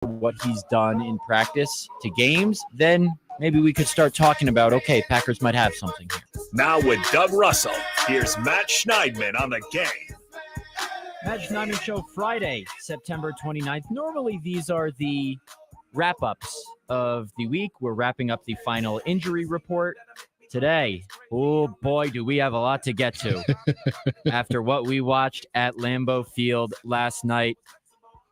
what he's done in practice to games, then maybe we could start talking about, okay, Packers might have something here. Now with Doug Russell, here's Matt Schneidman on the game. Matt Schneidman Show, Friday, September 29th. Normally, these are the wrap-ups of the week. We're wrapping up the final injury report. Today, oh boy, do we have a lot to get to after what we watched at Lambeau Field last night.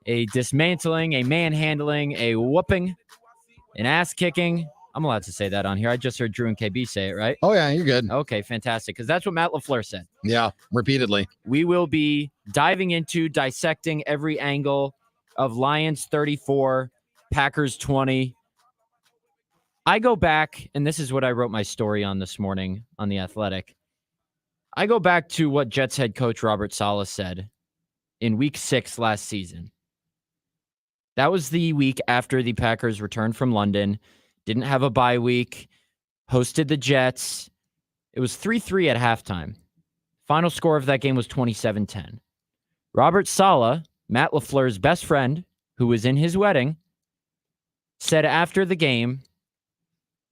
A dismantling, a manhandling, a whooping, an ass-kicking. I'm allowed to say that on here. I just heard Drew and KB say it, right? Oh, yeah, you're good. Okay, fantastic, because that's what Matt Lafleur said. Yeah, repeatedly. We will be diving into, dissecting every angle of Lions 34, Packers 20. I go back, and this is what I wrote my story on this morning on The Athletic. I go back to what Jets head coach Robert Saleh said in Week 6 last season. That was the week after the Packers returned from London, didn't have a bye week, hosted the Jets. It was 3-3 at halftime. Final score of that game was 27-10. Robert Saleh, Matt Lafleur's best friend, who was in his wedding, said after the game,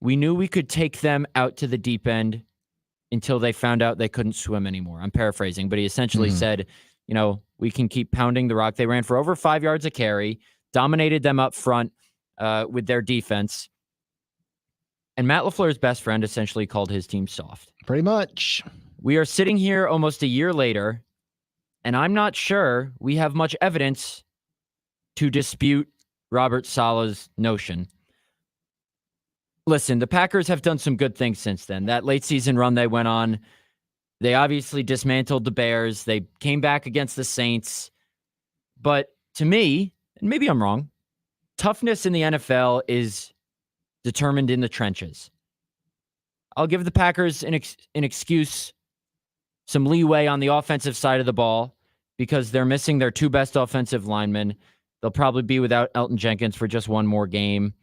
we knew we could take them out to the deep end until they found out they couldn't swim anymore. I'm paraphrasing, but he essentially said, we can keep pounding the rock. They ran for over 5 yards a carry, dominated them up front with their defense. And Matt Lafleur's best friend essentially called his team soft. Pretty much. We are sitting here almost a year later, and I'm not sure we have much evidence to dispute Robert Saleh's notion. Listen, the Packers have done some good things since then. That late season run they went on, they obviously dismantled the Bears. They came back against the Saints. But to me, and maybe I'm wrong, toughness in the NFL is determined in the trenches. I'll give the Packers an excuse, some leeway on the offensive side of the ball because they're missing their two best offensive linemen. They'll probably be without Elton Jenkins for just one more game,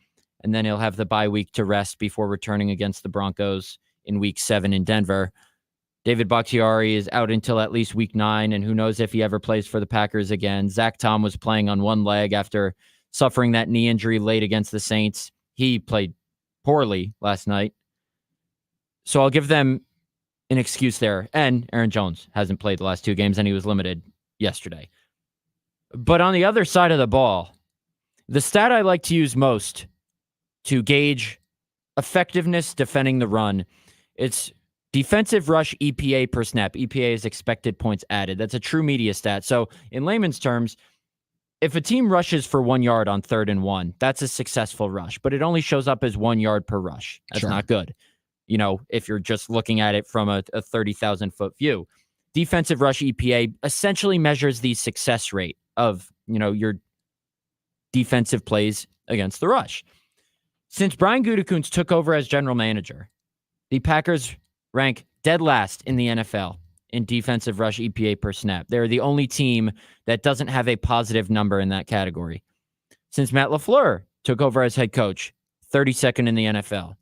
and then he'll have the bye week to rest before returning against the Broncos in Week 7 in Denver. David Bakhtiari is out until at least Week 9, and who knows if he ever plays for the Packers again. Zach Tom was playing on one leg after suffering that knee injury late against the Saints. He played poorly last night. So I'll give them an excuse there. And Aaron Jones hasn't played the last two games, and he was limited yesterday. But on the other side of the ball, the stat I like to use most to gauge effectiveness defending the run, it's defensive rush EPA per snap. EPA is expected points added. That's a true media stat. So in layman's terms, if a team rushes for 1 yard on 3rd and 1, that's a successful rush, but it only shows up as 1 yard per rush. That's not good. If you're just looking at it from a 30,000 foot view. Defensive rush EPA essentially measures the success rate of, your defensive plays against the rush. Since Brian Gutekunst took over as general manager, the Packers rank dead last in the NFL in defensive rush EPA per snap. They're the only team that doesn't have a positive number in that category. Since Matt Lafleur took over as head coach, 32nd in the NFL.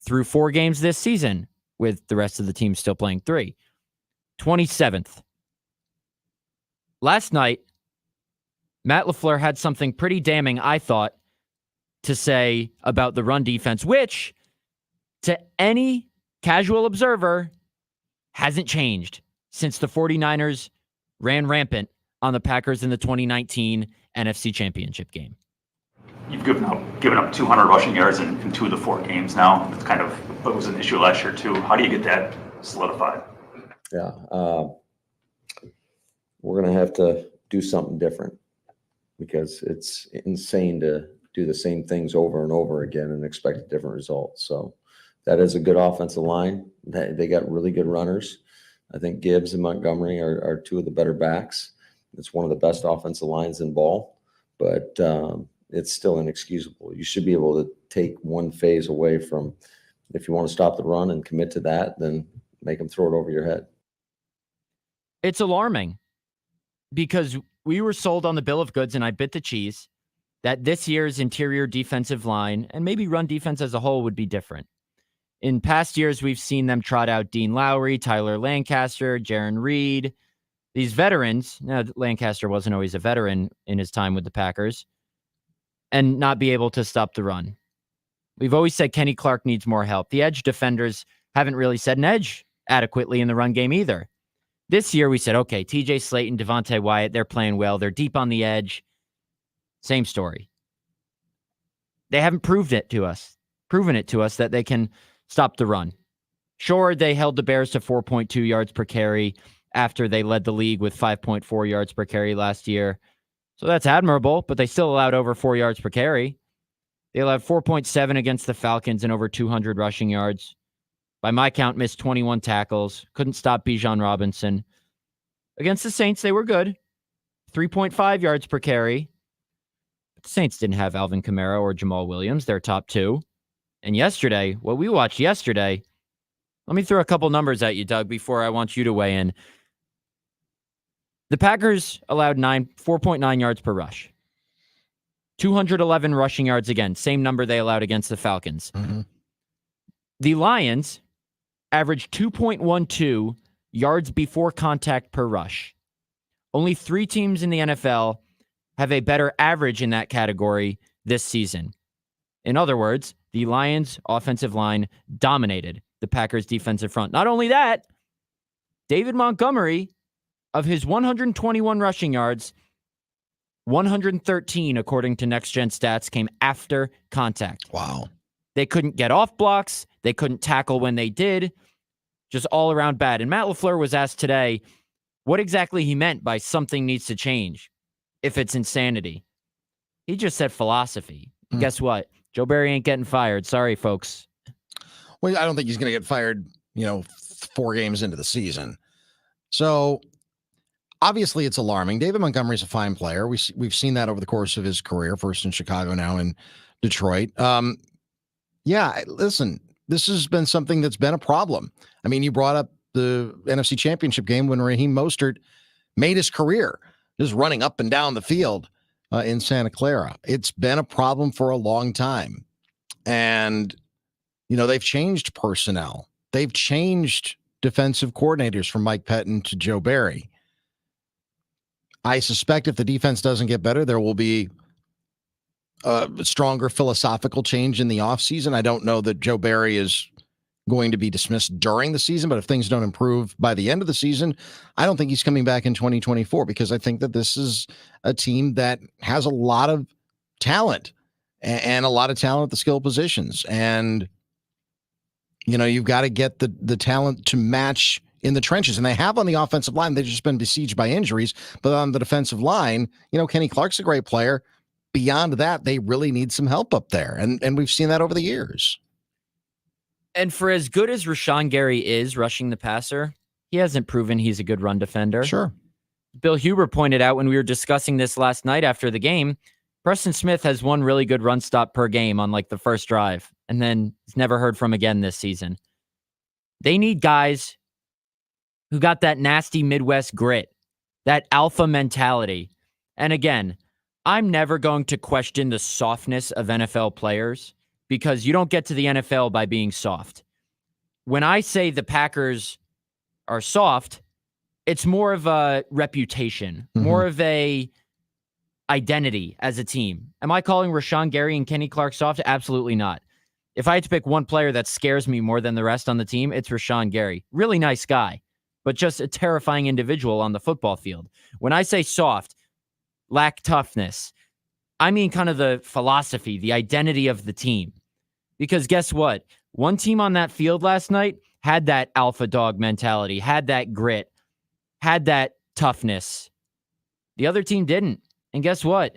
Through 4 games this season, with the rest of the team still playing 3. 27th. Last night, Matt Lafleur had something pretty damning, I thought, to say about the run defense, which, to any casual observer, hasn't changed since the 49ers ran rampant on the Packers in the 2019 NFC Championship game. You've given up 200 rushing yards in 2 of the 4 games now. It's kind of what was an issue last year too. How do you get that solidified? Yeah, we're going to have to do something different because it's insane to do the same things over and over again and expect a different result. So that is a good offensive line. They got really good runners. I think Gibbs and Montgomery are 2 of the better backs. It's one of the best offensive lines in ball, but it's still inexcusable. You should be able to take one phase away from, if you want to stop the run and commit to that, then make them throw it over your head. It's alarming because we were sold on the bill of goods, and I bit the cheese, that this year's interior defensive line and maybe run defense as a whole would be different. In past years, we've seen them trot out Dean Lowry, Tyler Lancaster, Jaron Reed, these veterans. Now, Lancaster wasn't always a veteran in his time with the Packers, and not be able to stop the run. We've always said Kenny Clark needs more help. The edge defenders haven't really set an edge adequately in the run game either. This year we said, okay, TJ Slayton, Devontae Wyatt, they're playing well. They're deep on the edge. Same story. They haven't proven it to us that they can stop the run. Sure, they held the Bears to 4.2 yards per carry after they led the league with 5.4 yards per carry last year. So that's admirable, but they still allowed over 4 yards per carry. They allowed 4.7 against the Falcons and over 200 rushing yards. By my count, missed 21 tackles. Couldn't stop Bijan Robinson. Against the Saints, they were good. 3.5 yards per carry. But the Saints didn't have Alvin Kamara or Jamal Williams, their top two. And yesterday, what we watched yesterday, let me throw a couple numbers at you, Doug, before I want you to weigh in. The Packers allowed 4.9 yards per rush. 211 rushing yards again, same number they allowed against the Falcons. Mm-hmm. The Lions averaged 2.12 yards before contact per rush. Only 3 teams in the NFL have a better average in that category this season. In other words, the Lions' offensive line dominated the Packers' defensive front. Not only that, David Montgomery, of his 121 rushing yards, 113, according to Next Gen Stats, came after contact. Wow. They couldn't get off blocks. They couldn't tackle when they did. Just all around bad. And Matt Lafleur was asked today what exactly he meant by something needs to change if it's insanity. He just said philosophy. Guess what? Joe Barry ain't getting fired. Sorry, folks. Well, I don't think he's going to get fired, 4 games into the season. So obviously it's alarming. David Montgomery's a fine player. We've seen that over the course of his career, first in Chicago, now in Detroit. Yeah, listen, this has been something that's been a problem. I mean, you brought up the NFC Championship game when Raheem Mostert made his career just running up and down the field in Santa Clara. It's been a problem for a long time. And, they've changed personnel. They've changed defensive coordinators from Mike Pettin to Joe Barry. I suspect if the defense doesn't get better, there will be a stronger philosophical change in the offseason. I don't know that Joe Barry is going to be dismissed during the season, but if things don't improve by the end of the season, I don't think he's coming back in 2024 because I think that this is a team that has a lot of talent and a lot of talent at the skill positions. And, you've got to get the talent to match in the trenches. And they have on the offensive line. They've just been besieged by injuries. But on the defensive line, Kenny Clark's a great player. Beyond that, they really need some help up there. And we've seen that over the years. And for as good as Rashawn Gary is rushing the passer, he hasn't proven he's a good run defender. Sure. Bill Huber pointed out when we were discussing this last night after the game, Preston Smith has one really good run stop per game on the first drive, and then he's never heard from again this season. They need guys who got that nasty Midwest grit, that alpha mentality. And again, I'm never going to question the softness of NFL players because you don't get to the NFL by being soft. When I say the Packers are soft, it's more of a reputation, more of a identity as a team. Am I calling Rashawn Gary and Kenny Clark soft? Absolutely not. If I had to pick one player that scares me more than the rest on the team, it's Rashawn Gary. Really nice guy, but just a terrifying individual on the football field. When I say soft, lack toughness, I mean kind of the philosophy, the identity of the team. Because guess what? One team on that field last night had that alpha dog mentality, had that grit, had that toughness. The other team didn't. And guess what?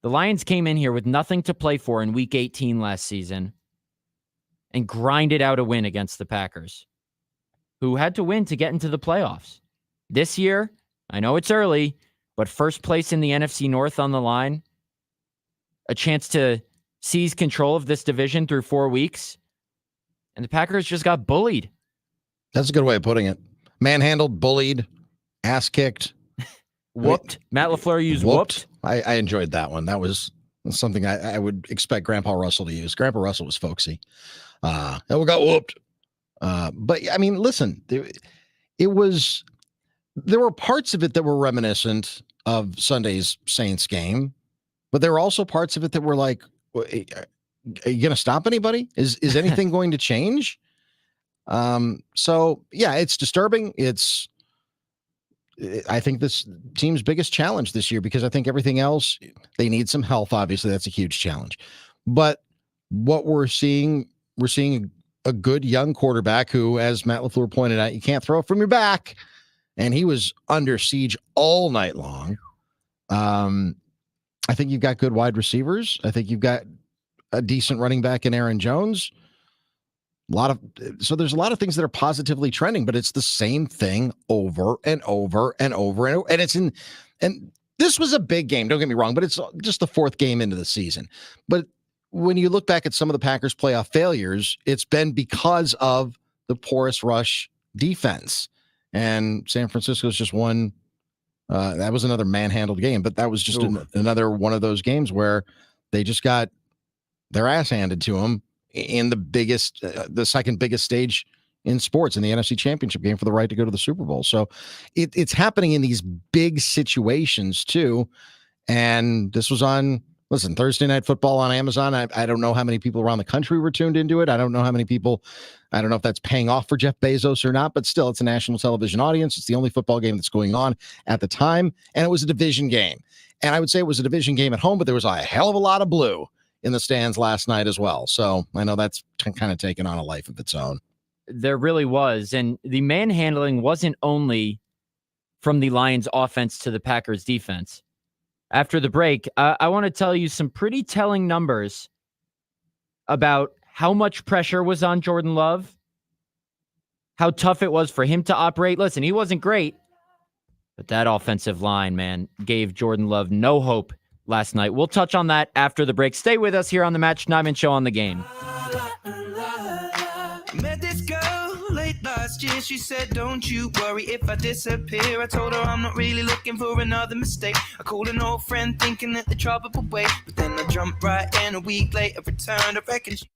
The Lions came in here with nothing to play for in Week 18 last season and grinded out a win against the Packers, who had to win to get into the playoffs. This year, I know it's early, but first place in the NFC North on the line, a chance to seize control of this division through 4 weeks, and the Packers just got bullied. That's a good way of putting it. Manhandled, bullied, ass kicked. Whooped. Matt Lafleur used whooped. I enjoyed that one. That was something I would expect Grandpa Russell to use. Grandpa Russell was folksy. We got whooped. But I mean, listen, there were parts of it that were reminiscent of Sunday's Saints game, but there were also parts of it that were like, are you going to stop anybody? Is anything going to change? So yeah, it's disturbing. I think this team's biggest challenge this year, because I think everything else, they need some health. Obviously, that's a huge challenge. But what we're seeing a good young quarterback who, as Matt Lafleur pointed out, you can't throw it from your back. And he was under siege all night long. I think you've got good wide receivers. I think you've got a decent running back in Aaron Jones. So there's a lot of things that are positively trending, but it's the same thing over and over and over and over. And this was a big game, don't get me wrong, but it's just the fourth game into the season. But when you look back at some of the Packers playoff failures, it's been because of the porous rush defense. And San Francisco's just one. That was another manhandled game, but that was just another one of those games where they just got their ass handed to them in the second biggest stage in sports, in the NFC Championship game for the right to go to the Super Bowl. So it's happening in these big situations too. And this was on, Thursday Night Football on Amazon. I don't know how many people around the country were tuned into it. I don't know how many people, I don't know if that's paying off for Jeff Bezos or not, but still, it's a national television audience. It's the only football game that's going on at the time. And it was a division game. And I would say it was a division game at home, but there was a hell of a lot of blue in the stands last night as well. So I know that's kind of taken on a life of its own. There really was. And the manhandling wasn't only from the Lions offense to the Packers defense. After the break, I want to tell you some pretty telling numbers about how much pressure was on Jordan Love, how tough it was for him to operate. Listen, he wasn't great, but that offensive line, man, gave Jordan Love no hope last night. We'll touch on that after the break. Stay with us here on the Matt Schneidman Show on the Game. Met this girl late last year. She said, don't you worry if I disappear. I told her I'm not really looking for another mistake. I called an old friend thinking that the trouble would wait, but then I jumped right in. A week later returned. I reckon she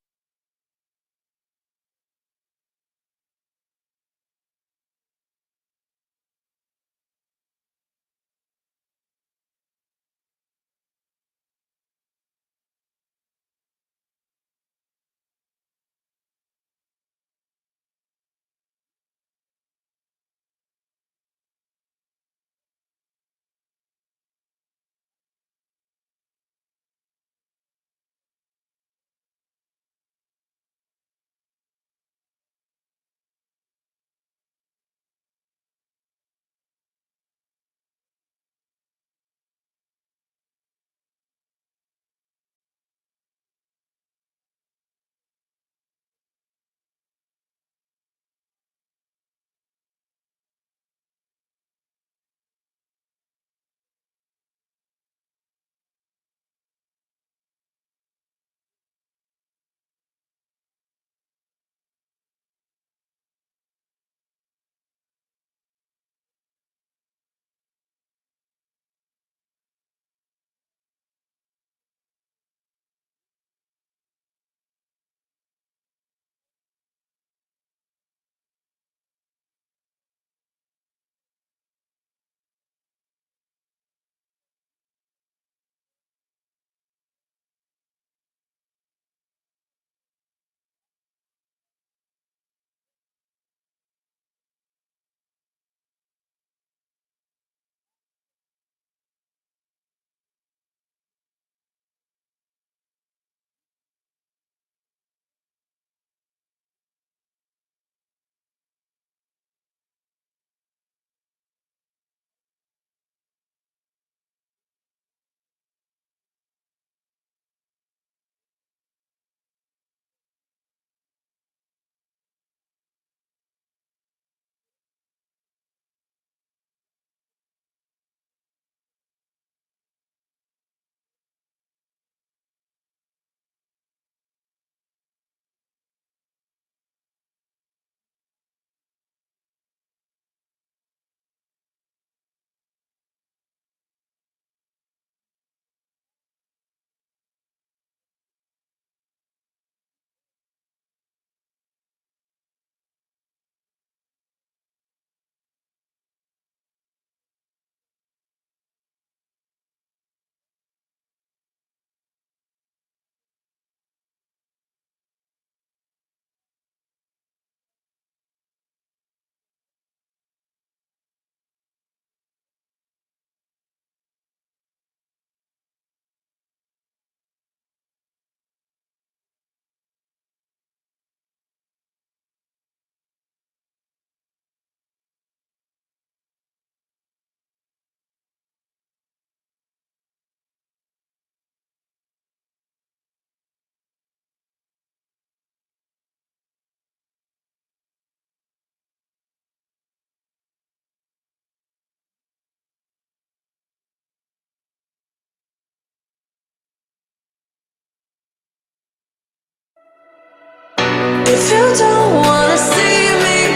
If you don't wanna see me,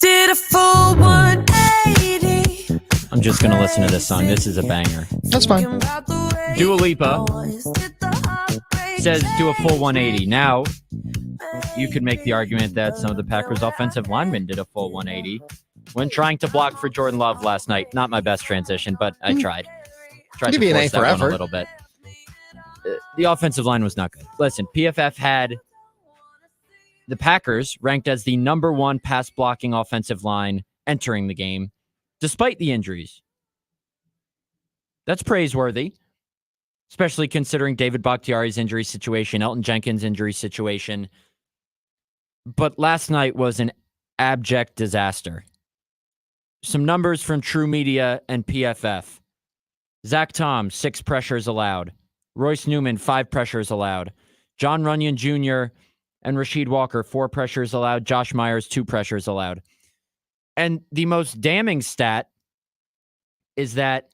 did a full 180. I'm just going to listen to this song. This is a banger. That's fine. Dua Lipa says do a full 180. Now, you could make the argument that some of the Packers offensive linemen did a full 180 when trying to block for Jordan Love last night. Not my best transition, but I tried. Tried Give to you an force A that for one effort. a little bit. The offensive line was not good. Listen, PFF had the Packers ranked as the number one pass blocking offensive line entering the game, despite the injuries. That's praiseworthy, especially considering David Bakhtiari's injury situation, Elton Jenkins' injury situation. But last night was an abject disaster. Some numbers from True Media and PFF. Zach Tom, 6 pressures allowed. Royce Newman, 5 pressures allowed. John Runyon Jr. and Rasheed Walker, 4 pressures allowed. Josh Myers, 2 pressures allowed. And the most damning stat is that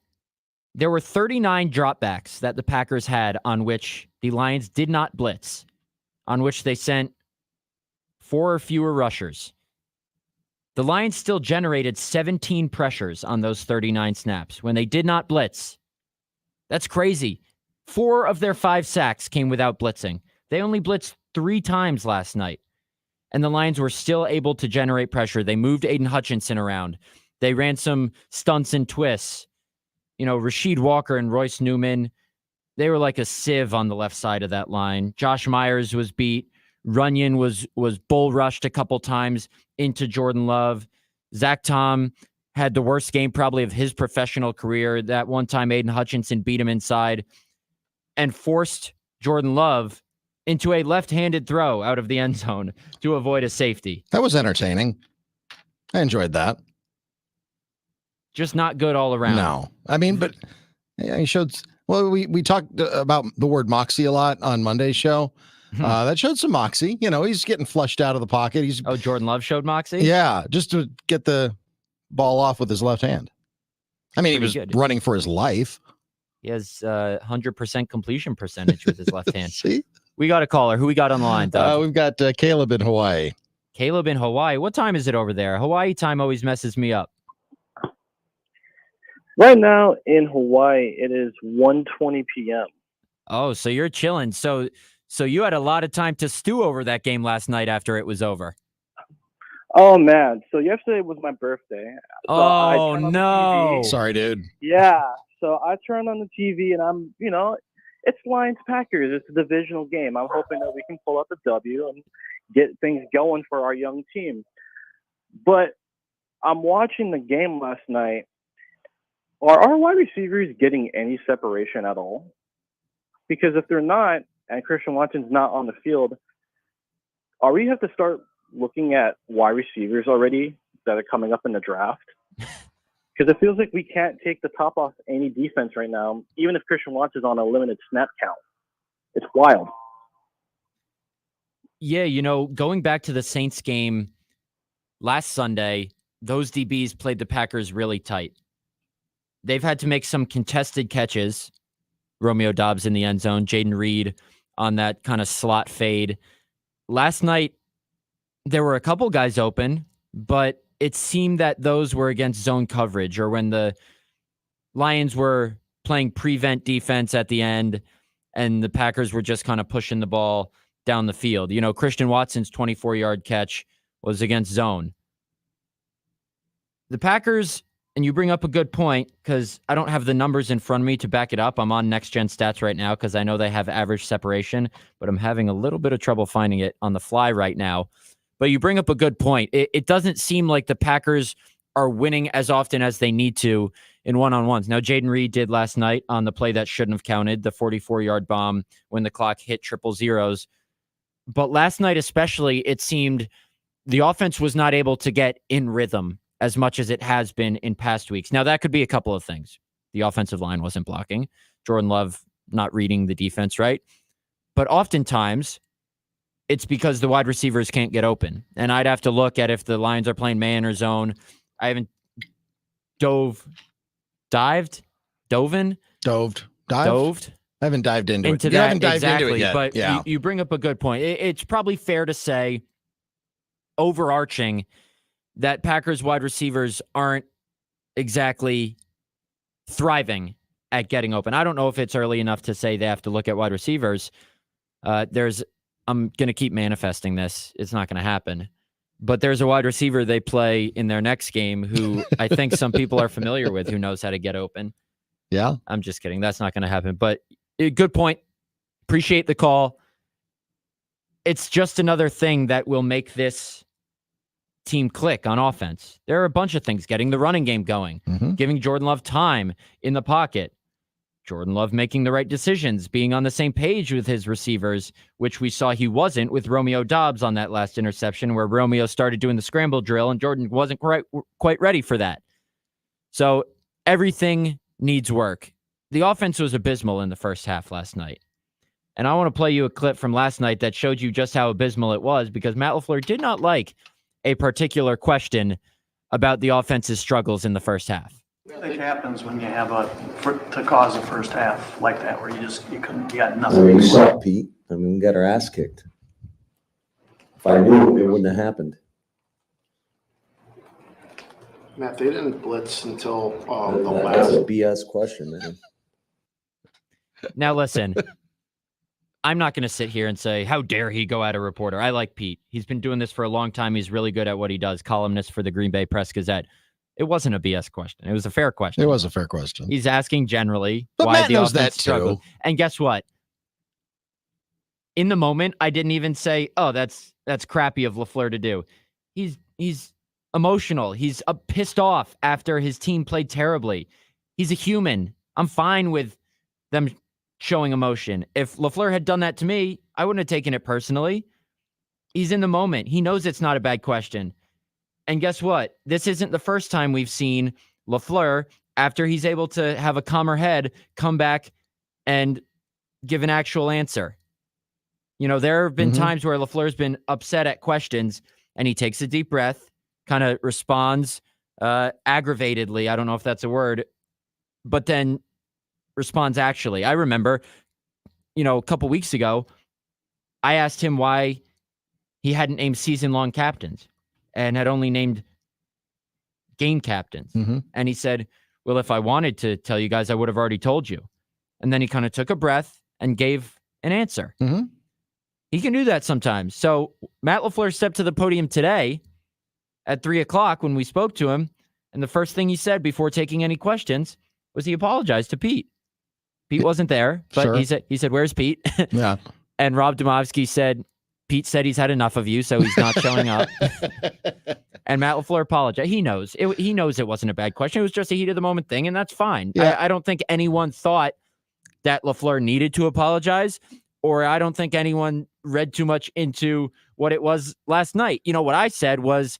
there were 39 dropbacks that the Packers had on which the Lions did not blitz, on which they sent 4 or fewer rushers. The Lions still generated 17 pressures on those 39 snaps when they did not blitz. That's crazy. 4 of their 5 sacks came without blitzing. They only blitzed 3 times last night, and the Lions were still able to generate pressure. They moved Aiden Hutchinson around. They ran some stunts and twists. You know, Rasheed Walker and Royce Newman, they were like a sieve on the left side of that line. Josh Myers was beat. Runyon was bull rushed a couple times into Jordan Love. Zach Tom had the worst game probably of his professional career. That one time Aiden Hutchinson beat him inside and forced Jordan Love into a left-handed throw out of the end zone to avoid a safety. That was entertaining. I enjoyed that. Just not good all around. No, I mean, but yeah, he showed. Well, we talked about the word moxie a lot on Monday's show. That showed some moxie. You know, he's getting flushed out of the pocket. Jordan Love showed moxie? Yeah, just to get the ball off with his left hand. I mean, he was running for his life. He has 100% completion percentage with his left hand. See? We got a caller. Who we got on the line, Doug? We've got Caleb in Hawaii. Caleb in Hawaii. What time is it over there? Hawaii time always messes me up. Right now in Hawaii, it is 1:20 p.m. Oh, so you're chilling. So you had a lot of time to stew over that game last night after it was over. Oh, man. So yesterday was my birthday. So oh, no. Sorry, dude. Yeah. So I turned on the TV and it's Lions Packers. It's a divisional game. I'm hoping that we can pull out the W and get things going for our young team. But I'm watching the game last night. Are our wide receivers getting any separation at all? Because if they're not, and Christian Watson's not on the field, are we have to start looking at wide receivers already that are coming up in the draft? Because it feels like we can't take the top off any defense right now, even if Christian Watson's on a limited snap count. It's wild. Yeah, going back to the Saints game last Sunday, those DBs played the Packers really tight. They've had to make some contested catches. Romeo Doubs in the end zone, Jaden Reed on that kind of slot fade. Last night, there were a couple guys open, but it seemed that those were against zone coverage or when the Lions were playing prevent defense at the end and the Packers were just kind of pushing the ball down the field. Christian Watson's 24-yard catch was against zone. The Packers, and you bring up a good point because I don't have the numbers in front of me to back it up. I'm on Next Gen Stats right now because I know they have average separation, but I'm having a little bit of trouble finding it on the fly right now. But you bring up a good point. It doesn't seem like the Packers are winning as often as they need to in one-on-ones. Now, Jaden Reed did last night on the play that shouldn't have counted, the 44-yard bomb when the clock hit 000. But last night especially, it seemed the offense was not able to get in rhythm as much as it has been in past weeks. Now, that could be a couple of things. The offensive line wasn't blocking. Jordan Love not reading the defense right. But oftentimes, it's because the wide receivers can't get open. And I'd have to look at if the Lions are playing man or zone. I haven't doved I haven't dived into it. You that haven't dived into exactly. it yet. But Yeah. you bring up a good point. It's probably fair to say, overarching, that Packers wide receivers aren't exactly thriving at getting open. I don't know if it's early enough to say they have to look at wide receivers. I'm going to keep manifesting this. It's not going to happen. But there's a wide receiver they play in their next game who I think some people are familiar with, who knows how to get open. Yeah. I'm just kidding. That's not going to happen. But good point. Appreciate the call. It's just another thing that will make this team click on offense. There are a bunch of things: getting the running game going, giving Jordan Love time in the pocket, Jordan Love making the right decisions, being on the same page with his receivers, which we saw he wasn't with Romeo Doubs on that last interception, where Romeo started doing the scramble drill and Jordan wasn't quite ready for that. So everything needs work. The offense was abysmal in the first half last night. And I want to play you a clip from last night that showed you just how abysmal it was, because Matt Lafleur did not like a particular question about the offense's struggles in the first half. What do you think happens when you have to cause a first half like that, where you got I nothing? mean, we saw it, Pete. I mean, we got our ass kicked. If I knew, it wouldn't have happened. Matt, they didn't blitz until the That's a last. BS question, man. Now, listen, I'm not going to sit here and say, how dare he go at a reporter. I like Pete. He's been doing this for a long time. He's really good at what he does. Columnist for the Green Bay Press-Gazette. It wasn't a BS question. It was a fair question. It was a fair question. He's asking generally But why Matt the knows offense that struggled. too. And guess what? In the moment, I didn't even say, "Oh, that's crappy of Lafleur to do." He's emotional. He's pissed off after his team played terribly. He's a human. I'm fine with them showing emotion. If Lafleur had done that to me, I wouldn't have taken it personally. He's in the moment. He knows it's not a bad question. And guess what? This isn't the first time we've seen Lafleur, after he's able to have a calmer head, come back and give an actual answer. You know, there have been times where Lafleur's been upset at questions and he takes a deep breath, kind of responds aggravatedly. I don't know if that's a word, but then responds actually. I remember, a couple weeks ago, I asked him why he hadn't named season-long captains and had only named game captains. And he said, well, if I wanted to tell you guys, I would have already told you. And then he kind of took a breath and gave an answer. He can do that sometimes. So Matt Lafleur stepped to the podium today at 3:00 when we spoke to him. And the first thing he said before taking any questions was he apologized to Pete. Pete wasn't there, but Sure. he said, where's Pete? Yeah. And Rob Domofsky said, Pete said he's had enough of you, so he's not showing up. And Matt Lafleur apologized. He knows. He knows it wasn't a bad question. It was just a heat of the moment thing, and that's fine. Yeah. I don't think anyone thought that Lafleur needed to apologize, or I don't think anyone read too much into what it was last night. What I said was,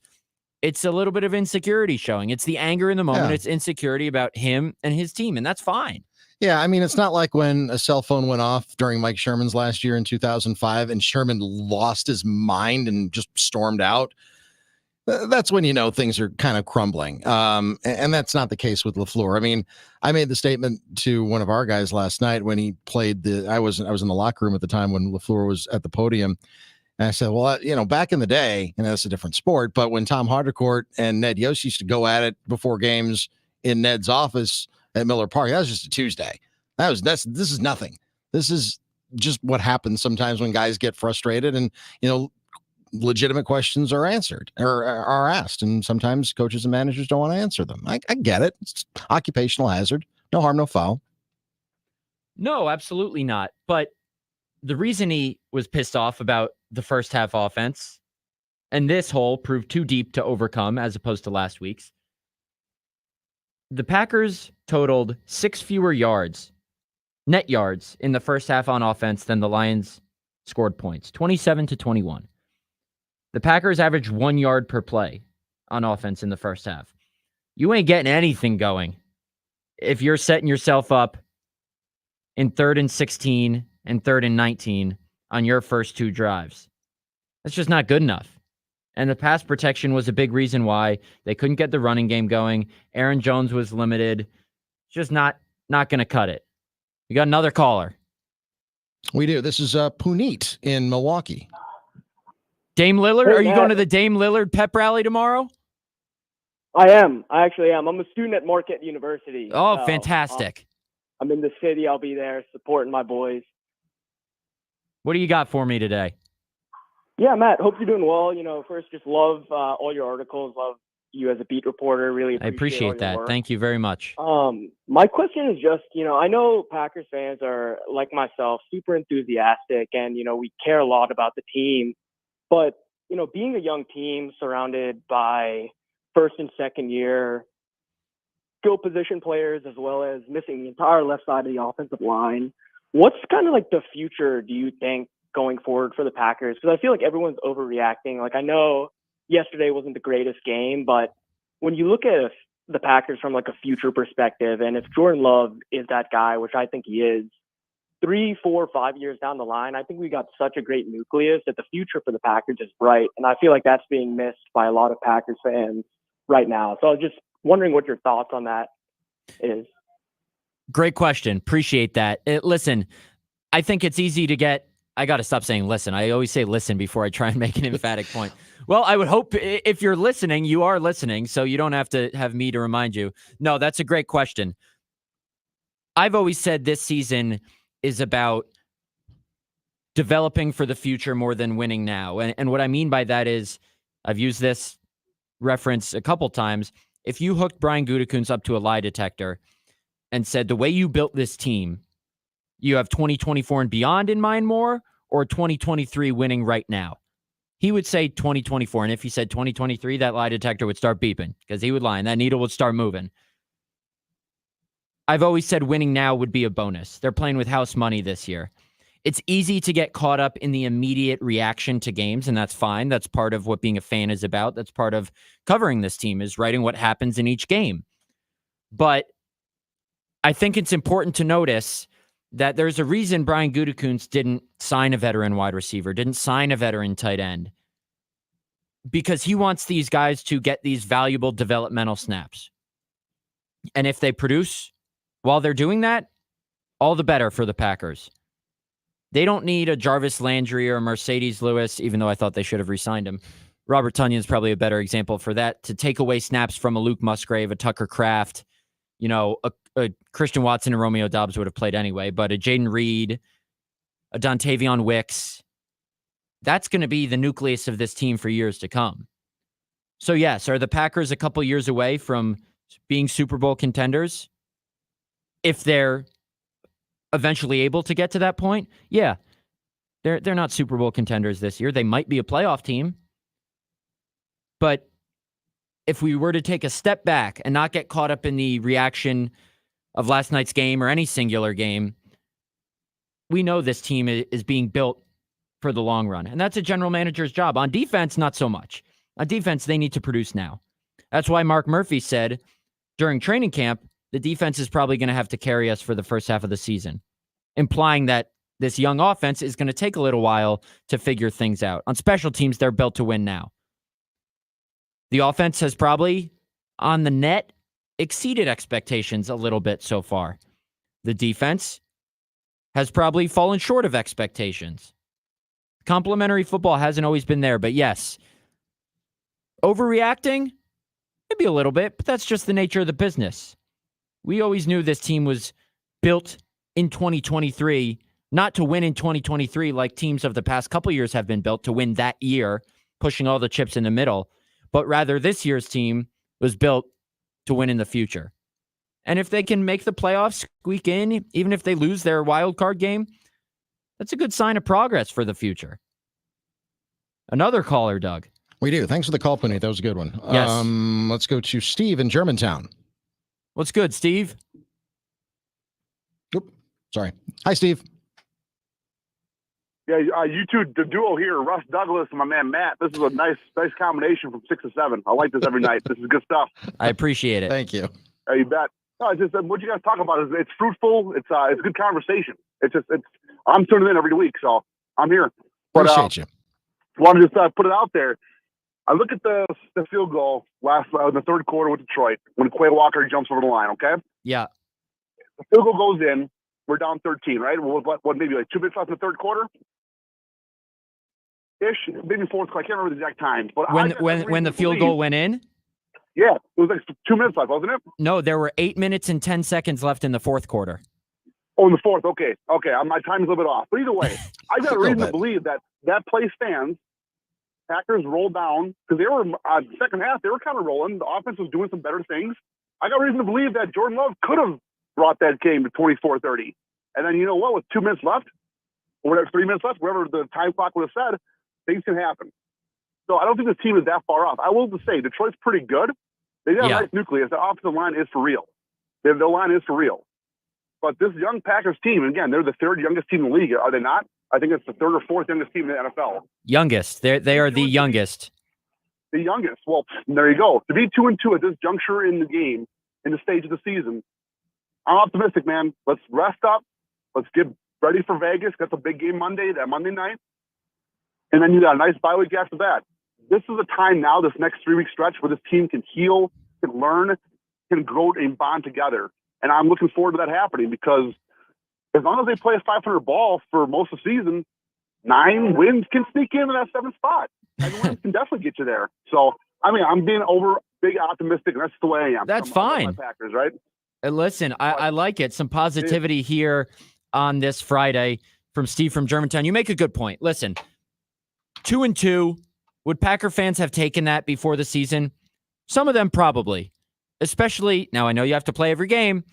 it's a little bit of insecurity showing. It's the anger in the moment. Yeah. It's insecurity about him and his team, and that's fine. Yeah, I mean, it's not like when a cell phone went off during Mike Sherman's last year in 2005 and Sherman lost his mind and just stormed out. That's when things are kind of crumbling. And that's not the case with Lafleur. I mean, I made the statement to one of our guys last night when he played I was in the locker room at the time when Lafleur was at the podium. And I said, well, back in the day, and that's a different sport, but when Tom Hardecourt and Ned Yost used to go at it before games in Ned's office at Miller Park, that was just a Tuesday. This is nothing. This is just what happens sometimes when guys get frustrated and, legitimate questions are answered or are asked. And sometimes coaches and managers don't want to answer them. I get it. It's occupational hazard. No harm, no foul. No, absolutely not. But the reason he was pissed off about the first half offense, and this hole proved too deep to overcome as opposed to last week's, the Packers totaled 6 fewer yards, net yards, in the first half on offense than the Lions scored points, 27-21. The Packers averaged 1 yard per play on offense in the first half. You ain't getting anything going if you're setting yourself up in 3rd and 16 and 3rd and 19 on your first 2 drives. That's just not good enough. And the pass protection was a big reason why they couldn't get the running game going. Aaron Jones was limited. Just not going to cut it. We got another caller. We do. This is Puneet in Milwaukee. Dame Lillard, Hey, are you Matt. going to the Dame Lillard pep rally tomorrow? I am. I actually am. I'm a student at Marquette University. Oh, so, fantastic. I'm in the city. I'll be there supporting my boys. What do you got for me today? Yeah, Matt, hope you're doing well. First, just love all your articles. Love you as a beat reporter. Really I appreciate all appreciate your that. work. Thank you very much. My question is just, I know Packers fans are, like myself, super enthusiastic and, we care a lot about the team. But, being a young team surrounded by first and second year skill position players, as well as missing the entire left side of the offensive line, what's kind of like the future, do you think, going forward for the Packers? Because I feel like everyone's overreacting. Like, I know yesterday wasn't the greatest game, but when you look at the Packers from like a future perspective, and if Jordan Love is that guy, which I think he is, 3, 4, 5 years down the line, I think we got such a great nucleus that the future for the Packers is bright. And I feel like that's being missed by a lot of Packers fans right now. So I was just wondering what your thoughts on that is. Great question. Appreciate that. Listen, I think it's easy to get. I got to stop saying listen. I always say listen before I try and make an emphatic point. Well, I would hope if you're listening, you are listening, so you don't have to have me to remind you. No, that's a great question. I've always said this season is about developing for the future more than winning now. And what I mean by that is, I've used this reference a couple times. If you hooked Brian Gutekunst up to a lie detector and said, the way you built this team, you have 2024 and beyond in mind more, or 2023 winning right now, he would say 2024. And if he said 2023, that lie detector would start beeping because he would lie and that needle would start moving. I've always said winning now would be a bonus. They're playing with house money this year. It's easy to get caught up in the immediate reaction to games, and that's fine. That's part of what being a fan is about. That's part of covering this team, is writing what happens in each game. But I think it's important to notice that there's a reason Brian Gutekunst didn't sign a veteran wide receiver, didn't sign a veteran tight end, because he wants these guys to get these valuable developmental snaps. And if they produce while they're doing that, all the better for the Packers. They don't need a Jarvis Landry or a Mercedes Lewis, even though I thought they should have re-signed him. Robert Tunyon's probably a better example for that, to take away snaps from a Luke Musgrave, a Tucker Kraft, a Christian Watson and Romeo Doubs would have played anyway, but a Jaden Reed, a Dontavion Wicks, that's going to be the nucleus of this team for years to come. So yes, are the Packers a couple years away from being Super Bowl contenders? If they're eventually able to get to that point, yeah. They're not Super Bowl contenders this year. They might be a playoff team. But if we were to take a step back and not get caught up in the reaction of last night's game or any singular game, we know this team is being built for the long run. And that's a general manager's job. On defense, not so much. On defense, they need to produce now. That's why Mark Murphy said during training camp, the defense is probably going to have to carry us for the first half of the season, implying that this young offense is going to take a little while to figure things out. On special teams, they're built to win now. The offense has probably, on the net, exceeded expectations a little bit so far. The defense has probably fallen short of expectations. Complementary football hasn't always been there, but yes, overreacting, maybe a little bit, but that's just the nature of the business. We always knew this team was built in 2023, not to win in 2023 like teams of the past couple years have been built to win that year, pushing all the chips in the middle, but rather this year's team was built to win in the future. And if they can make the playoffs, squeak in, even if they lose their wild card game, that's a good sign of progress for the future. Another caller, Doug. We do. Thanks for the call, Puneet. That was a good one. Yes. Let's go to Steve in Germantown. What's good, Steve? Oop, sorry. Hi, Steve. Yeah, you two, the duo here, Russ Douglas and my man Matt. This is a nice combination from 6 to 7. I like this every night. This is good stuff. I appreciate it. Thank you. You bet. No, just what you guys talk about is it's fruitful. It's good conversation. I'm tuning in every week, so I'm here. But, Appreciate you. Want to just put it out there. I look at the field goal last in the third quarter with Detroit when Quay Walker jumps over the line. Okay. Yeah. The field goal goes in. we're down 13, right? What maybe like 2 minutes left in the third quarter? Ish, maybe fourth quarter. I can't remember the exact time. But When the field goal went in? Yeah, it was like 2 minutes left, wasn't it? No, there were 8 minutes and 10 seconds left in the fourth quarter. Oh, in the fourth. Okay. My time's a little bit off. But either way, I got a reason to believe that play stands. Packers rolled down because they were second half. They were kind of rolling. The offense was doing some better things. I got reason to believe that Jordan Love could have brought that game to 24-30. And then you know what? With 2 minutes left, or whatever, 3 minutes left, whatever the time clock would have said, things can happen. So I don't think this team is that far off. I will just say Detroit's pretty good. They got a nice nucleus. The offensive line is for real. The line is for real. But this young Packers team, again, they're the third youngest team in the league, are they not? I think it's the third or fourth youngest team in the NFL. Youngest. They are the youngest. The youngest. Well, there you go. To be 2-2 at this juncture in the game, in the stage of the season, I'm optimistic, man. Let's rest up. Let's get ready for Vegas. Got the big game Monday night. And then you got a nice bye week after that. This is a time now, this next 3-week stretch, where this team can heal, can learn, can grow and bond together. And I'm looking forward to that happening because as long as they play a 500 ball for most of the season, 9 wins can sneak into that 7th spot. 9 wins can definitely get you there. So, I mean, I'm being big optimistic, and that's the way I am. That's fine. My Packers, right? Listen, I like it. Some positivity here on this Friday from Steve from Germantown. You make a good point. Listen, 2-2. Would Packer fans have taken that before the season? Some of them probably. Especially, now I know you have to play every game.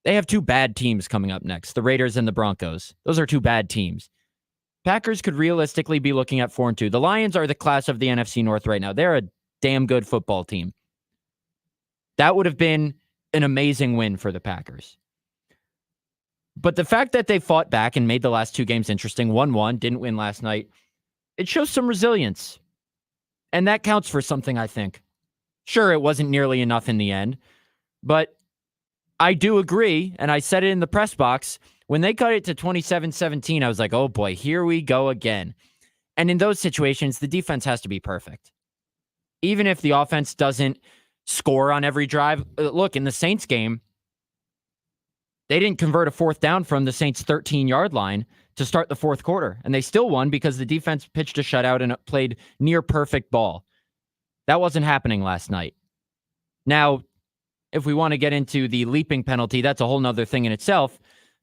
They have 2 bad teams coming up next, the Raiders and the Broncos. Those are 2 bad teams. Packers could realistically be looking at 4-2. The Lions are the class of the NFC North right now. They're a damn good football team. That would have been an amazing win for the Packers. But the fact that they fought back and made the last 2 games interesting, 1-1, didn't win last night, it shows some resilience. And that counts for something, I think. Sure, it wasn't nearly enough in the end, but I do agree, and I said it in the press box, when they cut it to 27-17, I was like, oh boy, here we go again. And in those situations, the defense has to be perfect. Even if the offense doesn't score on every drive. Look, in the Saints game, they didn't convert a 4th down from the Saints' 13-yard line to start the 4th quarter, and they still won because the defense pitched a shutout and played near perfect ball. That wasn't happening last night. Now, if we want to get into the leaping penalty, that's a whole nother thing in itself,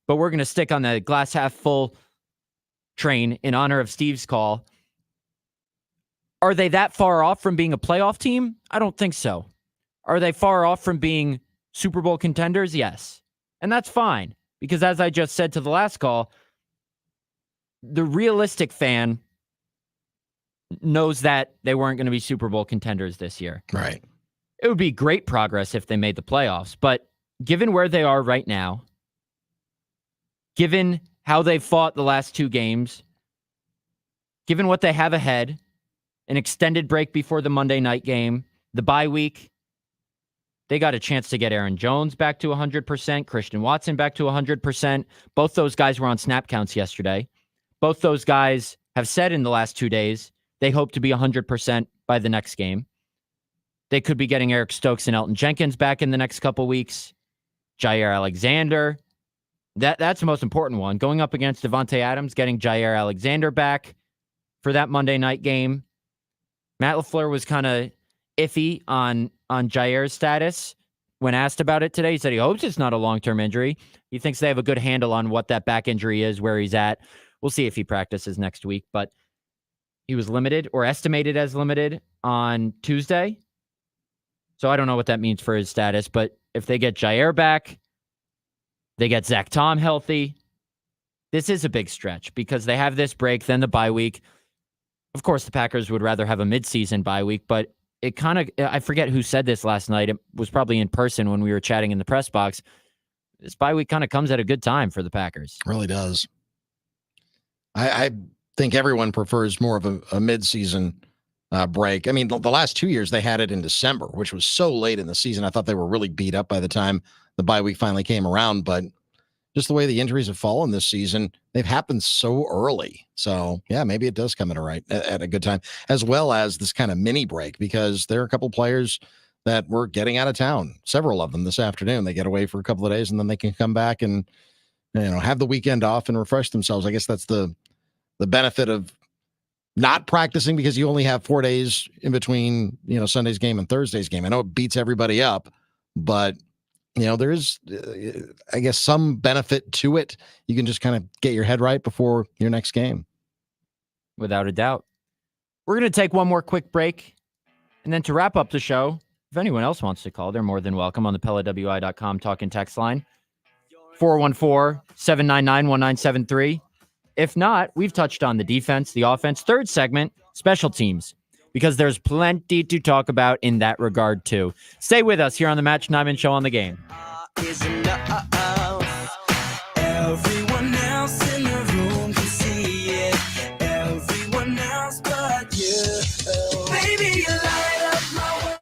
but we're going to stick on the glass half full train in honor of Steve's call. Are they that far off from being a playoff team? I don't think so. Are they far off from being Super Bowl contenders? Yes. And that's fine, because as I just said to the last call, the realistic fan knows that they weren't going to be Super Bowl contenders this year. Right. It would be great progress if they made the playoffs, but given where they are right now, given how they fought the last 2 games, given what they have ahead, an extended break before the Monday night game, the bye week, they got a chance to get Aaron Jones back to 100%, Christian Watson back to 100%. Both those guys were on snap counts yesterday. Both those guys have said in the last 2 days they hope to be 100% by the next game. They could be getting Eric Stokes and Elton Jenkins back in the next couple weeks. Jair Alexander. That's the most important one. Going up against Devontae Adams, getting Jair Alexander back for that Monday night game. Matt Lafleur was kind of iffy on Jair's status when asked about it today. He said he hopes it's not a long-term injury. He thinks they have a good handle on what that back injury is, where he's at. We'll see if he practices next week, but he was limited or estimated as limited on Tuesday. So I don't know what that means for his status, but if they get Jair back, they get Zach Tom healthy, this is a big stretch because they have this break, then the bye week. Of course, the Packers would rather have a midseason bye week, but it kind of, I forget who said this last night. It was probably in person when we were chatting in the press box. This bye week kind of comes at a good time for the Packers. Really does. I think everyone prefers more of a midseason break. I mean, the last 2 years they had it in December, which was so late in the season. I thought they were really beat up by the time the bye week finally came around, but just the way the injuries have fallen this season, they've happened so early. So yeah, maybe it does come at a good time, as well as this kind of mini break, because there are a couple players that were getting out of town, several of them this afternoon. They get away for a couple of days and then they can come back and have the weekend off and refresh themselves. I guess that's the benefit of not practicing, because you only have 4 days in between, Sunday's game and Thursday's game. I know it beats everybody up, but there is, I guess, some benefit to it. You can just kind of get your head right before your next game. Without a doubt. We're going to take one more quick break. And then to wrap up the show, if anyone else wants to call, they're more than welcome on the PellaWI.com talk and text line. 414-799-1973. If not, we've touched on the defense, the offense, third segment, special teams, because there's plenty to talk about in that regard too. Stay with us here on the Matt Schneidman Show on the Game. Everyone else in the room can see it. Everyone else but you. Baby, you light up my world.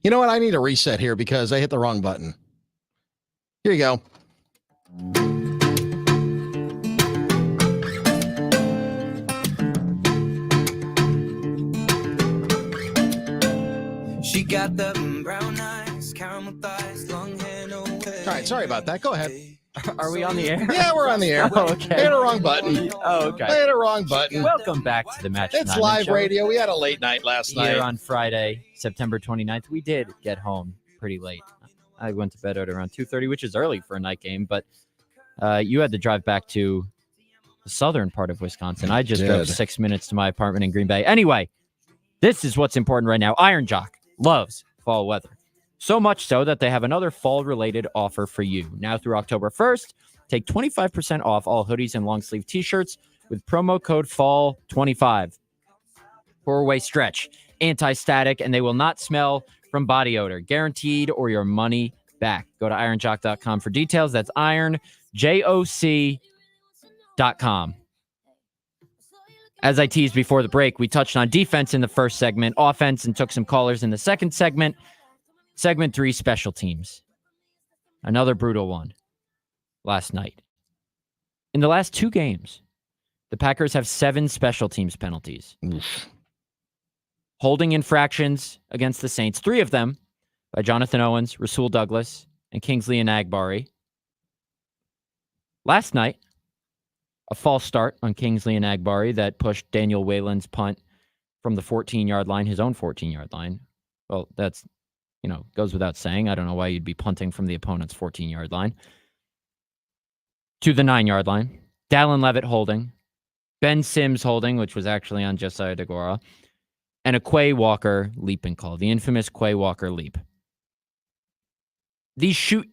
You know what? I need a reset here because I hit the wrong button. Here you go. She got the brown eyes, caramel thighs, long hair, no way. All right, sorry about that. Go ahead. Are we on the air? Yeah, we're on the air. Oh, okay. I hit a wrong button. Oh, okay. I hit a wrong button. Welcome back to the Match It's Schneidman live Show. radio. We had a late night last night. Here on Friday, September 29th. We did get home pretty late. I went to bed at around 2:30, which is early for a night game, but you had to drive back to the southern part of Wisconsin. I just drove 6 minutes to my apartment in Green Bay. Anyway, this is what's important right now. Iron Jock loves fall weather. So much so that they have another fall-related offer for you. Now through October 1st, take 25% off all hoodies and long-sleeve t-shirts with promo code FALL25. 4-way stretch, anti-static, and they will not smell from body odor. Guaranteed or your money back. Go to ironjock.com for details. That's ironjoc.com. As I teased before the break, we touched on defense in the first segment, offense, and took some callers in the second segment. Segment 3, special teams. Another brutal one last night. In the last 2 games, the Packers have 7 special teams penalties. Holding infractions against the Saints, 3 of them by Jonathan Owens, Rasul Douglas, and Kingsley Enagbare. Last night, a false start on Kingsley Enagbare that pushed Daniel Whalen's punt from the 14-yard line, his own 14-yard line. Well, that's, goes without saying. I don't know why you'd be punting from the opponent's 14-yard line. To the 9-yard line. Dallin Levitt holding. Ben Sims holding, which was actually on Josiah DeGora. And a Quay Walker leaping call, the infamous Quay Walker leap. These shoot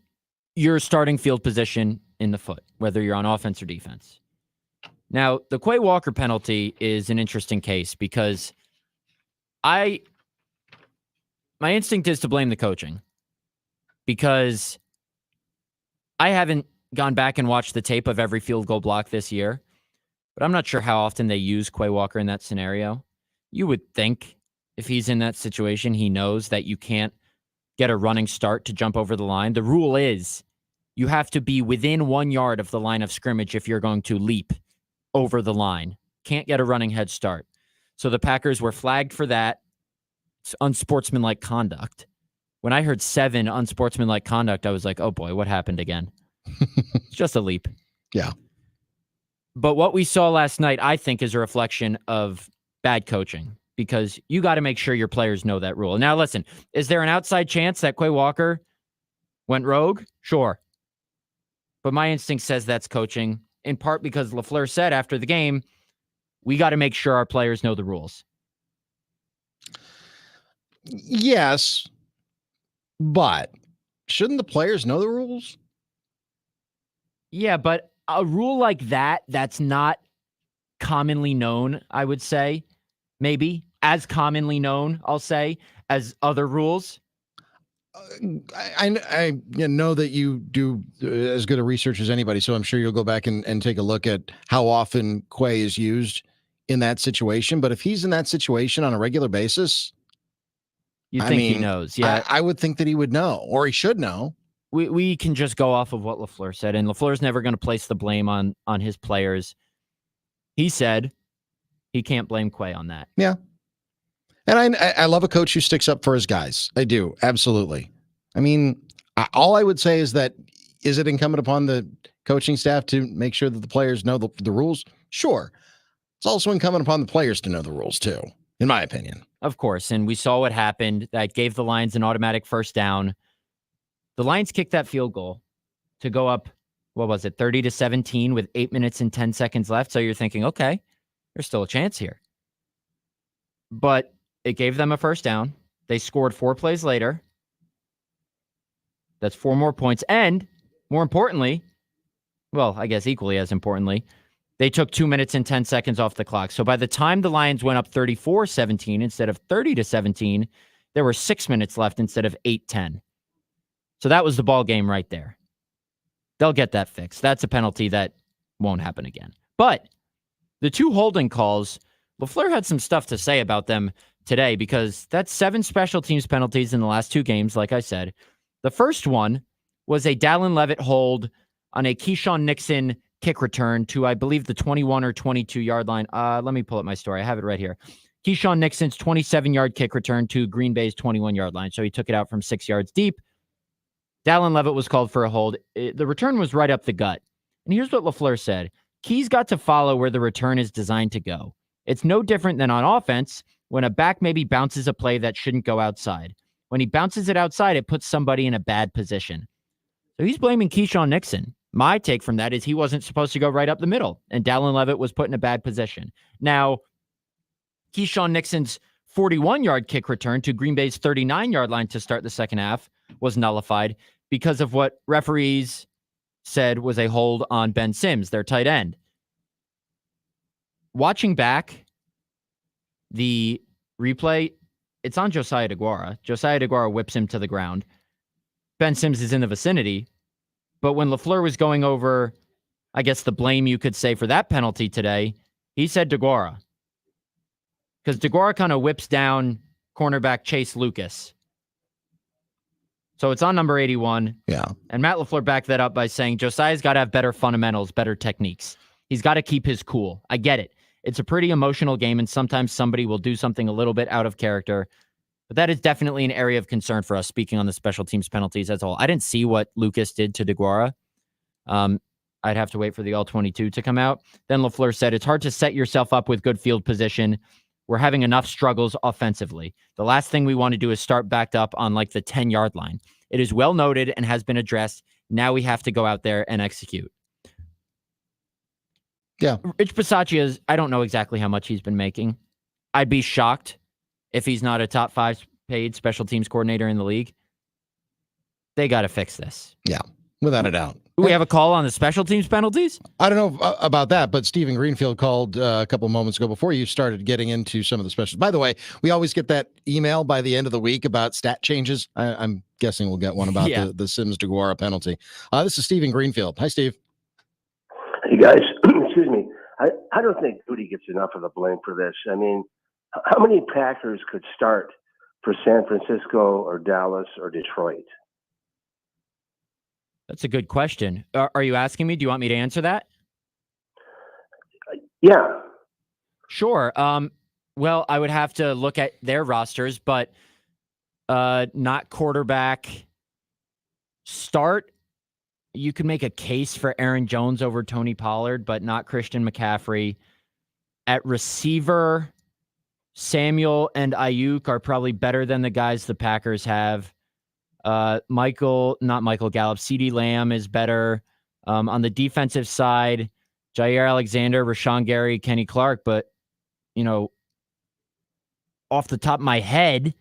your starting field position in the foot, whether you're on offense or defense. Now, the Quay Walker penalty is an interesting case because my instinct is to blame the coaching because I haven't gone back and watched the tape of every field goal block this year, but I'm not sure how often they use Quay Walker in that scenario. You would think if he's in that situation, he knows that you can't get a running start to jump over the line. The rule is you have to be within 1 yard of the line of scrimmage if you're going to leap over the line. Can't get a running head start. So the Packers were flagged for that. It's unsportsmanlike conduct. When I heard 7 unsportsmanlike conduct, I was like, oh boy, what happened again? It's just a leap. Yeah. But what we saw last night, I think, is a reflection of bad coaching because you got to make sure your players know that rule. Now, listen, is there an outside chance that Quay Walker went rogue? Sure. But my instinct says that's coaching, in part because Lafleur said after the game, we got to make sure our players know the rules. Yes, but shouldn't the players know the rules? Yeah, but a rule like that, that's not commonly known, I would say. Maybe as commonly known, I'll say, as other rules. I know that you do as good a research as anybody, so I'm sure you'll go back and take a look at how often Quay is used in that situation. But if he's in that situation on a regular basis, You think he knows? Yeah, I would think that he would know, or he should know. We can just go off of what Lafleur said, and Lafleur's never going to place the blame on his players. He said he can't blame Quay on that. Yeah. And I love a coach who sticks up for his guys. I do. Absolutely. I mean, all I would say is that, is it incumbent upon the coaching staff to make sure that the players know the rules? Sure. It's also incumbent upon the players to know the rules too, in my opinion. Of course. And we saw what happened. That gave the Lions an automatic first down. The Lions kicked that field goal to go up, 30-17 with 8 minutes and 10 seconds left. So you're thinking, okay, there's still a chance here. But it gave them a first down. They scored 4 plays later. That's 4 more points. And more importantly, I guess equally as importantly, they took 2 minutes and 10 seconds off the clock. So by the time the Lions went up 34-17 instead of 30-17, there were 6 minutes left instead of 8-10. So that was the ball game right there. They'll get that fixed. That's a penalty that won't happen again. But the 2 holding calls, Lafleur had some stuff to say about them today because that's 7 special teams penalties in the last 2 games, like I said. The first one was a Dallin Levitt hold on a Keyshawn Nixon kick return to, I believe, the 21 or 22 yard line. Let me pull up my story. I have it right here. Keyshawn Nixon's 27-yard kick return to Green Bay's 21-yard line. So he took it out from 6 yards deep. Dallin Levitt was called for a hold. The return was right up the gut. And here's what Lafleur said. Key's got to follow where the return is designed to go. It's no different than on offense when a back maybe bounces a play that shouldn't go outside. When he bounces it outside, it puts somebody in a bad position. So he's blaming Keyshawn Nixon. My take from that is he wasn't supposed to go right up the middle, and Dallin Levitt was put in a bad position. Now, Keyshawn Nixon's 41-yard kick return to Green Bay's 39-yard line to start the second half was nullified because of what referees said was a hold on Ben Sims, their tight end. Watching back the replay, it's on Josiah DeGuara. Josiah DeGuara whips him to the ground. Ben Sims is in the vicinity. But when Lafleur was going over, I guess the blame you could say for that penalty today, he said DeGuara. Because DeGuara kind of whips down cornerback Chase Lucas. So it's on number 81. Yeah. And Matt Lafleur backed that up by saying Josiah's got to have better fundamentals, better techniques. He's got to keep his cool. I get it. It's a pretty emotional game, and sometimes somebody will do something a little bit out of character. But that is definitely an area of concern for us, speaking on the special teams penalties as a whole. I didn't see what Lucas did to DeGuara. I'd have to wait for the All-22 to come out. Then Lafleur said, it's hard to set yourself up with good field position. We're having enough struggles offensively. The last thing we want to do is start backed up on like the 10-yard line. It is well noted and has been addressed. Now we have to go out there and execute. Yeah. Rich Bisaccia, I don't know exactly how much he's been making. I'd be shocked if he's not a top 5 paid special teams coordinator in the league. They got to fix this. Yeah, without a doubt. Do we have a call on the special teams penalties? I don't know about that, but Stephen Greenfield called a couple of moments ago before you started getting into some of the specials. By the way, we always get that email by the end of the week about stat changes. I'm guessing we'll get one about the Sims DeGuara penalty. This is Stephen Greenfield. Hi, Steve. Hey, guys. Excuse me. I don't think Goody gets enough of the blame for this. I mean, how many Packers could start for San Francisco or Dallas or Detroit? That's a good question. Are you asking me? Do you want me to answer that? Yeah. Sure. Well, I would have to look at their rosters, but not quarterback start. You could make a case for Aaron Jones over Tony Pollard, but not Christian McCaffrey. At receiver, Samuel and Ayuk are probably better than the guys the Packers have. Not Michael Gallup, CeeDee Lamb is better. On the defensive side, Jair Alexander, Rashawn Gary, Kenny Clark. But, off the top of my head,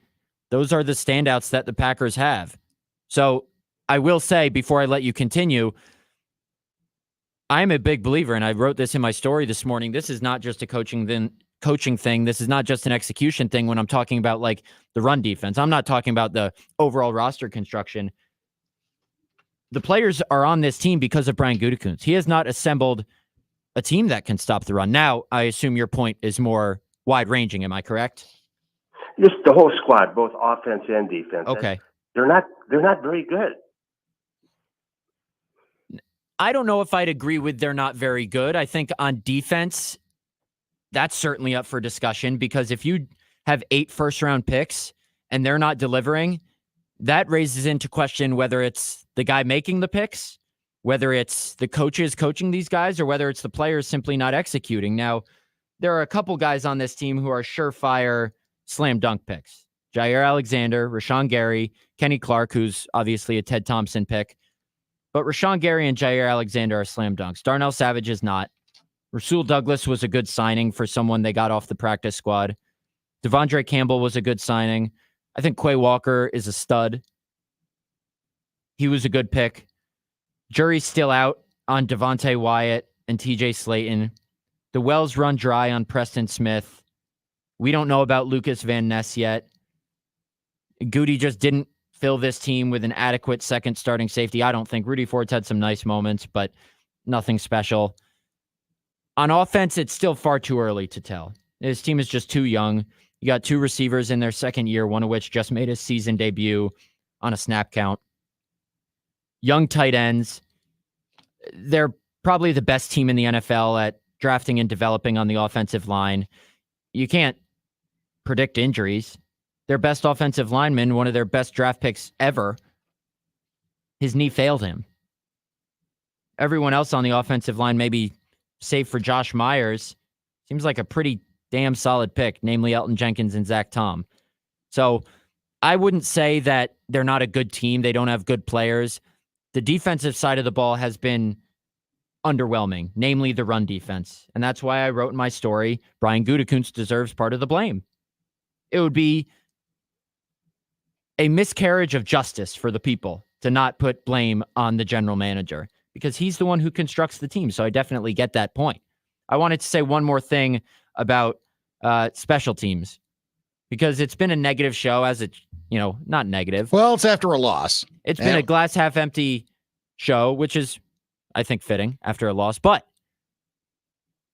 those are the standouts that the Packers have. So I will say, before I let you continue, I'm a big believer, and I wrote this in my story this morning. This is not just a coaching thing. This is not just an execution thing when I'm talking about like the run defense. I'm not talking about the overall roster construction. The players are on this team because of Brian Gutekunst. He has not assembled a team that can stop the run. Now, I assume your point is more wide-ranging. Am I correct? Just the whole squad, both offense and defense. Okay. They're not very good. I don't know if I'd agree with they're not very good. I think on defense, that's certainly up for discussion because if you have 8 first-round picks and they're not delivering, that raises into question whether it's the guy making the picks, whether it's the coaches coaching these guys, or whether it's the players simply not executing. Now, there are a couple guys on this team who are surefire slam dunk picks. Jair Alexander, Rashawn Gary, Kenny Clark, who's obviously a Ted Thompson pick. But Rashawn Gary and Jair Alexander are slam dunks. Darnell Savage is not. Rasul Douglas was a good signing for someone they got off the practice squad. Devondre Campbell was a good signing. I think Quay Walker is a stud. He was a good pick. Jury's still out on Devontae Wyatt and TJ Slayton. The wells run dry on Preston Smith. We don't know about Lucas Van Ness yet. Goody just didn't fill this team with an adequate second starting safety. I don't think. Rudy Ford's had some nice moments, but nothing special. On offense, it's still far too early to tell. His team is just too young. You got 2 receivers in their second year, one of which just made his season debut on a snap count. Young tight ends. They're probably the best team in the NFL at drafting and developing on the offensive line. You can't predict injuries. Their best offensive lineman, one of their best draft picks ever, his knee failed him. Everyone else on the offensive line, maybe save for Josh Myers, seems like a pretty damn solid pick, namely Elton Jenkins and Zach Tom. So I wouldn't say that they're not a good team. They don't have good players. The defensive side of the ball has been underwhelming, namely the run defense. And that's why I wrote in my story, Brian Gutekunst deserves part of the blame. It would be a miscarriage of justice for the people to not put blame on the general manager because he's the one who constructs the team. So I definitely get that point. I wanted to say one more thing about special teams because it's been a negative show as it, not negative. Well, it's after a loss. It's been a glass half empty show, which is, I think, fitting after a loss. But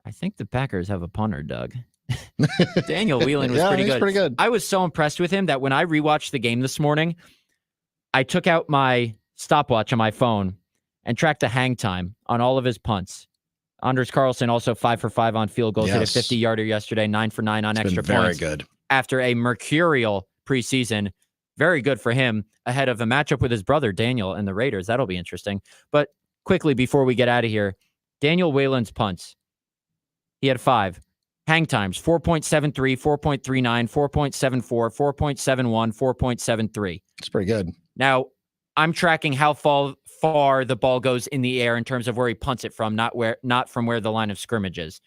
I think the Packers have a punter, Doug. Daniel Whelan was pretty good. I was so impressed with him that when I rewatched the game this morning, I took out my stopwatch on my phone and tracked the hang time on all of his punts. Anders Carlson also 5 for 5 on field goals, hit a 50-yarder yesterday, 9 for 9 on extra points. Very good. After a mercurial preseason. Very good for him ahead of a matchup with his brother, Daniel, and the Raiders. That'll be interesting. But quickly, before we get out of here, Daniel Whelan's punts. He had 5. Hang times, 4.73, 4.39, 4.74, 4.71, 4.73. It's pretty good. Now, I'm tracking how far the ball goes in the air in terms of where he punts it from, not from where the line of scrimmage is.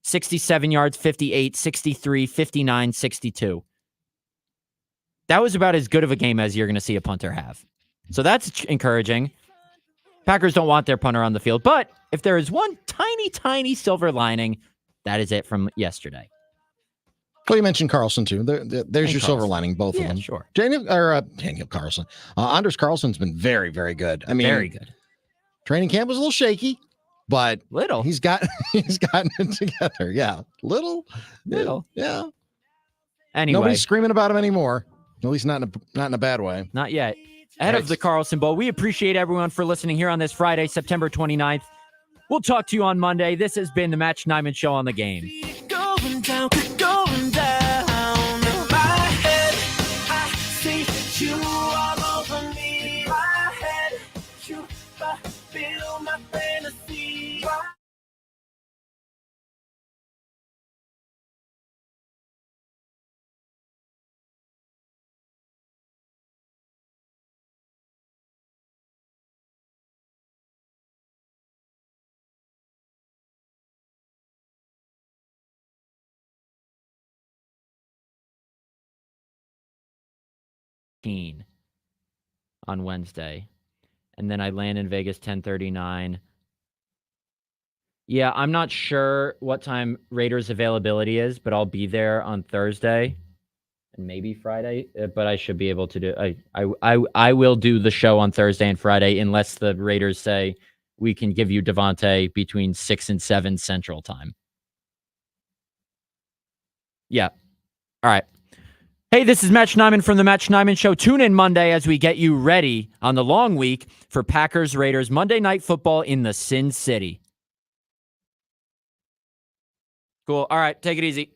67 yards, 58, 63, 59, 62. That was about as good of a game as you're going to see a punter have. So that's encouraging. Packers don't want their punter on the field, but if there is one tiny, tiny silver lining, that is it from yesterday. Well, you mentioned Carlson too. There's your silver lining, both of them. Sure. Daniel Carlson. Anders Carlson's been very, very good. I mean, very good. Training camp was a little shaky, but he's gotten it together. Yeah, little. Yeah. Anyway, nobody's screaming about him anymore. At least not in a bad way. Not yet. Ahead of the Carlson Bowl, we appreciate everyone for listening here on this Friday, September 29th. We'll talk to you on Monday. This has been the Matt Schneidman Show on the Game. Going down, going down. My head, I see you all over me. My head, you feel my fantasy. On Wednesday, and then I land in Vegas 10:39. Yeah, I'm not sure what time Raiders availability is, but I'll be there on Thursday and maybe Friday. But I should be able to do. I will do the show on Thursday and Friday unless the Raiders say we can give you Devontae between 6 and 7 Central Time. Yeah. All right. Hey, this is Matt Schneidman from the Matt Schneidman Show. Tune in Monday as we get you ready on the long week for Packers-Raiders Monday Night Football in the Sin City. Cool. All right, take it easy.